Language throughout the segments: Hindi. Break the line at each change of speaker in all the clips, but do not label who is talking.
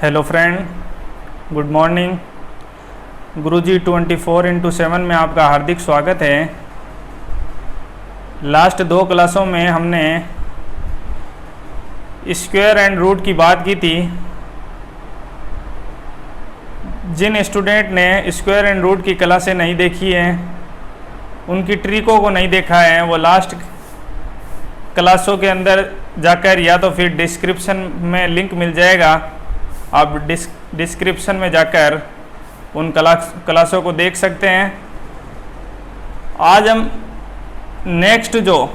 Hello friend, good morning. Guruji 24x7 में आपका हार्दिक स्वागत है। लास्ट 2 क्लासों में हमने स्क्वायर एंड रूट की बात की थी। जिन स्टूडेंट ने स्क्वायर एंड रूट की क्लासें नहीं देखी हैं, उनकी ट्रिकों को नहीं देखा है, वो लास्ट क्लासों के अंदर जाकर या तो फिर डिस्क्रिप्शन में लिंक मिल जाएगा, आप डिस्क्रिप्शन में जाकर उन क्लासों को देख सकते हैं। आज हम नेक्स्ट जो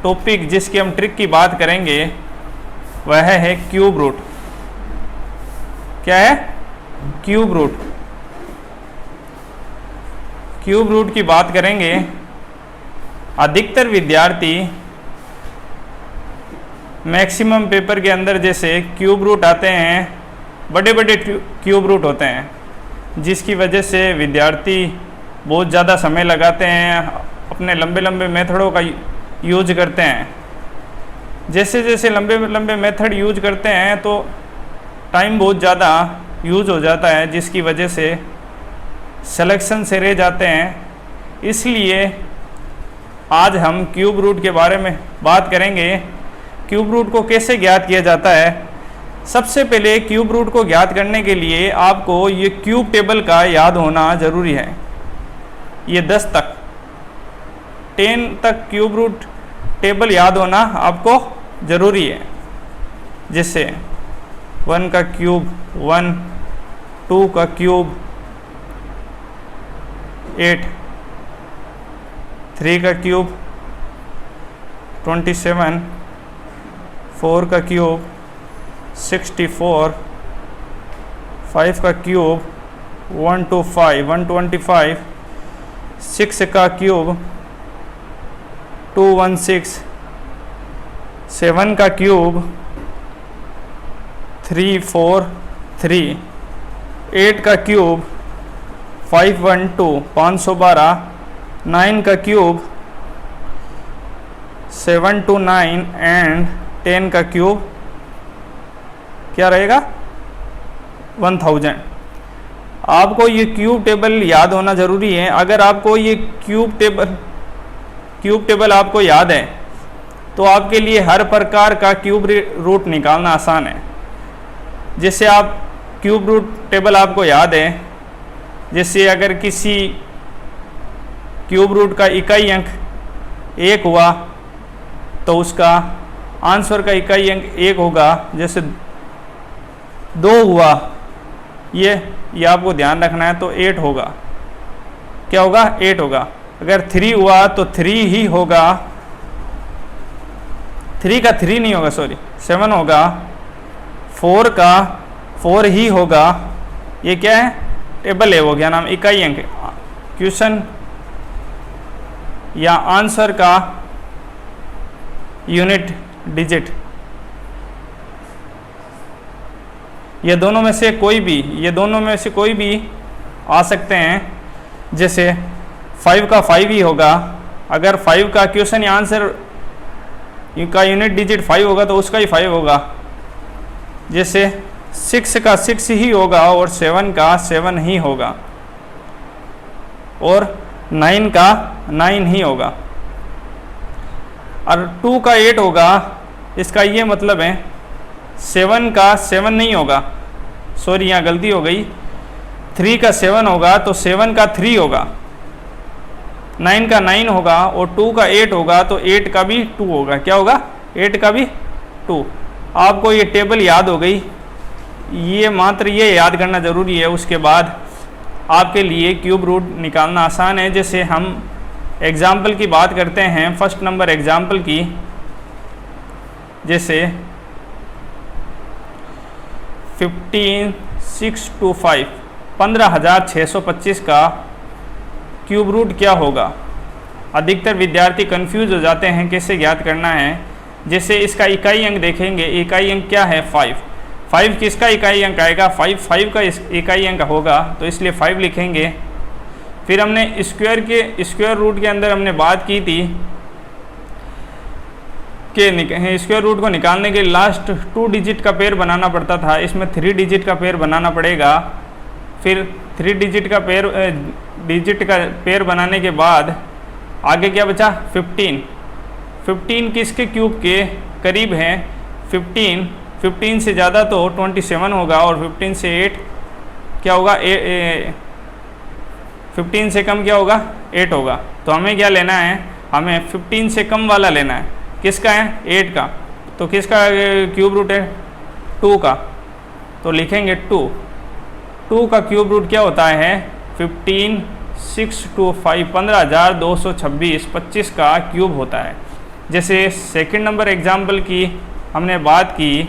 टॉपिक जिसकी हम ट्रिक की बात करेंगे वह है क्यूब रूट। क्या है? Cube root. क्यूब रूट की बात करेंगे। अधिकतर विद्यार्थी मैक्सिमम पेपर के अंदर जैसे क्यूब रूट आते हैं, बड़े बड़े क्यूब रूट होते हैं, जिसकी वजह से विद्यार्थी बहुत ज़्यादा समय लगाते हैं, अपने लंबे लंबे मेथडों का यूज करते हैं। जैसे जैसे लंबे लंबे मेथड यूज करते हैं तो टाइम बहुत ज़्यादा यूज हो जाता है, जिसकी वजह से सिलेक्शन से रह जाते हैं। इसलिए आज हम क्यूब रूट के बारे में बात करेंगे। क्यूब रूट को कैसे ज्ञात किया जाता है? सबसे पहले क्यूब रूट को ज्ञात करने के लिए आपको ये क्यूब टेबल का याद होना ज़रूरी है। ये 10 तक 10 तक क्यूब रूट टेबल याद होना आपको ज़रूरी है। जैसे 1 का क्यूब 1, 2 का क्यूब 8, 3 का क्यूब 27, 4 का क्यूब 64, 5 का क्यूब 125, 6 का क्यूब 216, 7 का क्यूब 343, 8 का क्यूब 512, 512, 9 का क्यूब 729 एंड 10 का क्यूब क्या रहेगा? 1000। आपको ये क्यूब टेबल याद होना ज़रूरी है। अगर आपको ये क्यूब टेबल आपको याद है तो आपके लिए हर प्रकार का क्यूब रूट निकालना आसान है। जैसे आप क्यूब रूट टेबल आपको याद है, जैसे अगर किसी क्यूब रूट का इकाई अंक 1 हुआ तो उसका आंसर का इकाई अंक 1 होगा। जैसे 2 हुआ, ये आपको ध्यान रखना है, तो 8 होगा। क्या होगा? 8 होगा। अगर 3 हुआ तो 3 ही होगा। 3 का 3 नहीं होगा, सॉरी 7 होगा। 4 का 4 ही होगा। ये क्या है? टेबल है, वो क्या नाम? इकाई अंक, क्वेश्चन या आंसर का यूनिट डिजिट। ये दोनों में से कोई भी आ सकते हैं। जैसे 5 का 5 ही होगा। अगर 5 का क्वेश्चन या आंसर का यूनिट डिजिट 5 होगा तो उसका ही 5 होगा। जैसे 6 का 6 ही होगा और 7 का 7 ही होगा और 9 का 9 ही होगा। और 2 का 8 होगा। इसका ये मतलब है 7 का 7 नहीं होगा, सॉरी यहाँ गलती हो गई। 3 का 7 होगा तो 7 का 3 होगा। 9 का 9 होगा और 2 का 8 होगा तो 8 का भी 2 होगा। क्या होगा? 8 का भी 2। आपको ये टेबल याद हो गई। ये याद करना ज़रूरी है। उसके बाद आपके लिए क्यूब रूट निकालना आसान है। जैसे हम एग्जाम्पल की बात करते हैं, फर्स्ट नंबर एग्जाम्पल की। जैसे 15625 15625 का क्यूब रूट क्या होगा? अधिकतर विद्यार्थी कंफ्यूज हो जाते हैं कैसे ज्ञात करना है। जैसे इसका इकाई अंक देखेंगे, इकाई अंक क्या है? 5 किसका इकाई अंक आएगा? 5 का इकाई अंक होगा, तो इसलिए 5 लिखेंगे। फिर हमने स्क्वायर रूट के अंदर हमने बात की थी के स्क्वायर रूट को निकालने के लिए लास्ट 2 डिजिट का पेयर बनाना पड़ता था, इसमें 3 डिजिट का पेयर बनाना पड़ेगा। फिर 3 डिजिट का पेयर बनाने के बाद आगे क्या बचा 15 किसके क्यूब के करीब है 15 से ज़्यादा तो 27 होगा और 15 से 8 क्या होगा 15 से कम क्या होगा 8 होगा। तो हमें क्या लेना है, हमें 15 से कम वाला लेना है, किसका है 8 का। तो किसका क्यूब रूट है 2 का, तो लिखेंगे 2 का क्यूब रूट क्या होता है 15 6 2 5 15,226 25 का क्यूब होता है। जैसे सेकंड नंबर एग्जाम्पल की हमने बात की,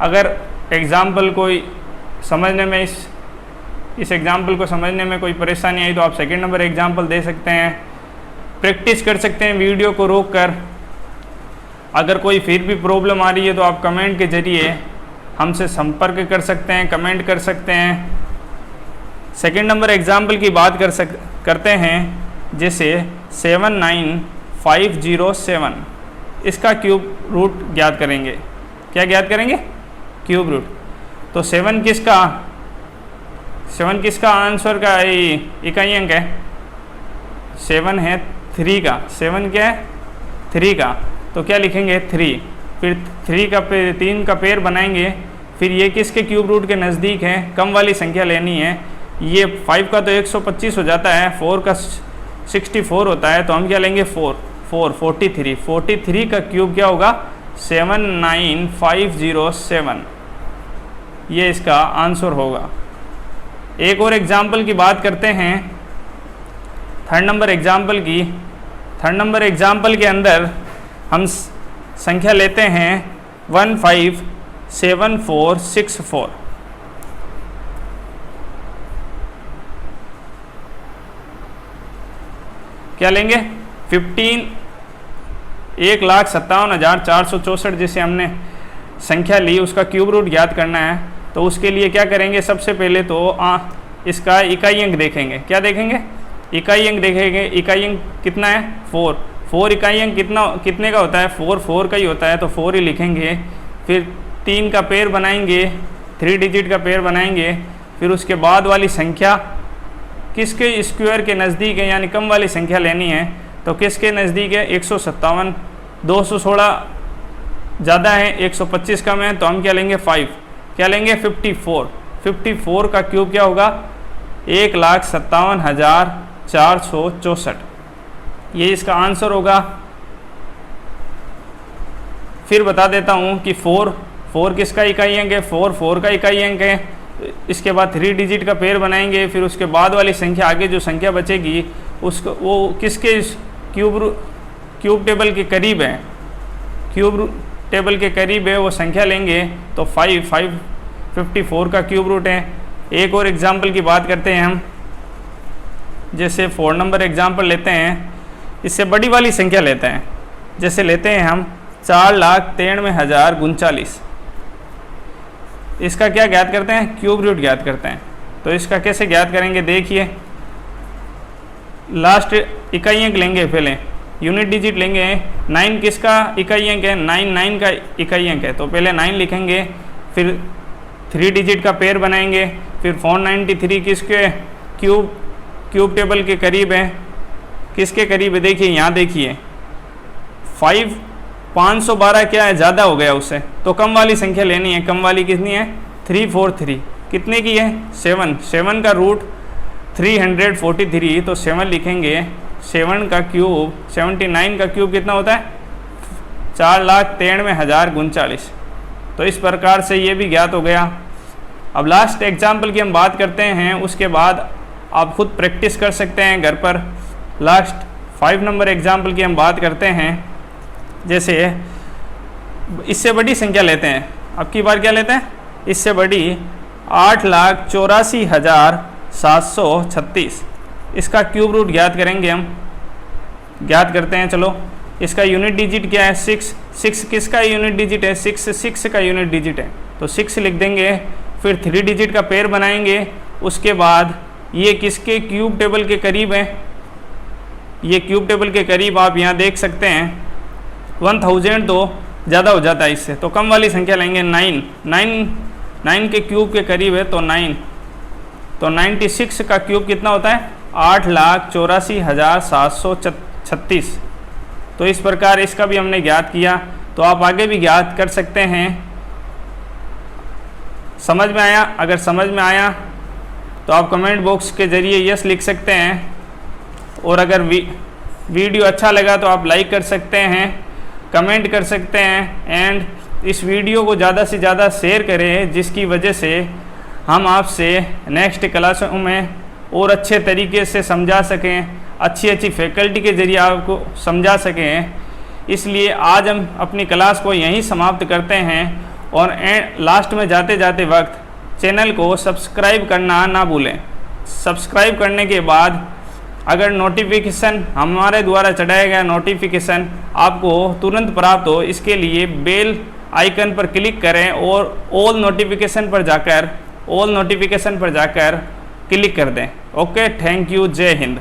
अगर एग्जाम्पल कोई समझने में इस एग्जाम्पल को समझने में कोई परेशानी आई तो आप सेकंड नंबर एग्जाम्पल दे सकते हैं, प्रैक्टिस कर सकते हैं वीडियो को रोक कर। अगर कोई फिर भी प्रॉब्लम आ रही है तो आप कमेंट के ज़रिए हमसे संपर्क कर सकते हैं, कमेंट कर सकते हैं। सेकंड नंबर एग्जाम्पल की बात करते हैं, जैसे 79507, इसका क्यूब रूट ज्ञात करेंगे। क्या ज्ञात करेंगे क्यूब रूट। तो 7 किसका आंसर का इकाई अंक है 7 है 3 का, 7 क्या है 3 का, तो क्या लिखेंगे 3। फिर 3 का पेयर बनाएंगे, फिर ये किसके क्यूब रूट के नज़दीक है, कम वाली संख्या लेनी है। ये 5 का तो 125 हो जाता है, 4 का 64 होता है, तो हम क्या लेंगे 43 का क्यूब क्या होगा 79507, ये इसका आंसर होगा। एक और एग्जाम्पल की बात करते हैं, थर्ड नंबर एग्जाम्पल के अंदर हम संख्या लेते हैं 157464। क्या लेंगे 1,57,464 जैसे हमने संख्या ली, उसका क्यूब रूट ज्ञात करना है। तो उसके लिए क्या करेंगे, सबसे पहले तो इसका इकाई अंक देखेंगे। क्या देखेंगे इकाई अंक देखेंगे। इकाई अंक कितना है 4 इकाई अंक कितने का होता है 4 का ही होता है, तो 4 ही लिखेंगे। फिर 3 का पेयर बनाएंगे, 3 डिजिट का पेयर बनाएंगे। फिर उसके बाद वाली संख्या किसके स्क्वायर के नज़दीक है, यानी कम वाली संख्या लेनी है। तो किसके नज़दीक है 157, 216 ज़्यादा है, 125 कम है, तो हम क्या लेंगे 5। क्या लेंगे 54 का क्यूब क्या होगा 1,57,464, ये इसका आंसर होगा। फिर बता देता हूँ कि 4 किसका इकाई अंक है 4 का इकाई अंक है। इसके बाद 3 डिजिट का पेयर बनाएंगे, फिर उसके बाद वाली संख्या आगे जो संख्या बचेगी उसको वो किसके क्यूब टेबल के करीब है, क्यूब टेबल के करीब है वो संख्या लेंगे। तो 54 का क्यूब रूट है। एक और एग्जाम्पल की बात करते हैं हम, जैसे 4 नंबर एग्जाम्पल लेते हैं, इससे बड़ी वाली संख्या लेते हैं। जैसे लेते हैं हम 4,93,039, इसका क्या ज्ञात करते हैं क्यूब रूट ज्ञात करते हैं। तो इसका कैसे ज्ञात करेंगे, देखिए लास्ट इकाई अंक लेंगे, पहले यूनिट डिजिट लेंगे। 9 किसका इकाई अंक है 9 का इकाई अंक है, तो पहले 9 लिखेंगे। फिर 3 डिजिट का पेयर बनाएंगे। फिर 493 किसके क्यूब टेबल के करीब है, किसके करीब है, देखिए यहाँ देखिए 512 क्या है ज़्यादा हो गया उससे, तो कम वाली संख्या लेनी है। कम वाली कितनी है 343, कितने की है 7 का रूट 343, तो 7 लिखेंगे। 7 का क्यूब 79 का क्यूब कितना होता है 4,93,039, तो इस प्रकार से ये भी ज्ञात हो गया। अब लास्ट एग्जाम्पल की हम बात करते हैं, उसके बाद आप खुद प्रैक्टिस कर सकते हैं घर पर। लास्ट 5 नंबर एग्जाम्पल की हम बात करते हैं, जैसे इससे बड़ी संख्या लेते हैं। अब की बार क्या लेते हैं इससे बड़ी 8,84,736, इसका क्यूब रूट ज्ञात करेंगे हम। ज्ञात करते हैं, चलो इसका यूनिट डिजिट क्या है 6 किसका यूनिट डिजिट है 6 का यूनिट डिजिट है, तो 6 लिख देंगे। फिर 3 डिजिट का पेयर बनाएंगे। उसके बाद ये किसके क्यूब टेबल के करीब है, ये क्यूब टेबल के करीब आप यहाँ देख सकते हैं 1000 तो ज़्यादा हो जाता है इससे, तो कम वाली संख्या लेंगे 9 के क्यूब के करीब है तो 9, तो 96 का क्यूब कितना होता है 8,84,736। तो इस प्रकार इसका भी हमने ज्ञात किया, तो आप आगे भी ज्ञात कर सकते हैं। समझ में आया? अगर समझ में आया तो आप कमेंट बॉक्स के ज़रिए यस लिख सकते हैं, और अगर वीडियो अच्छा लगा तो आप लाइक कर सकते हैं, कमेंट कर सकते हैं, एंड इस वीडियो को ज़्यादा से ज़्यादा शेयर करें, जिसकी वजह से हम आपसे नेक्स्ट क्लासों में और अच्छे तरीके से समझा सकें, अच्छी फैकल्टी के ज़रिए आपको समझा सकें। इसलिए आज हम अपनी क्लास को यहीं समाप्त करते हैं, और लास्ट में जाते जाते वक्त चैनल को सब्सक्राइब करना ना भूलें। सब्सक्राइब करने के बाद अगर नोटिफिकेशन हमारे द्वारा चढ़ाया गया नोटिफिकेशन आपको तुरंत प्राप्त हो, इसके लिए बेल आइकन पर क्लिक करें और ऑल नोटिफिकेशन पर जाकर क्लिक कर दें। ओके, थैंक यू, जय हिंद।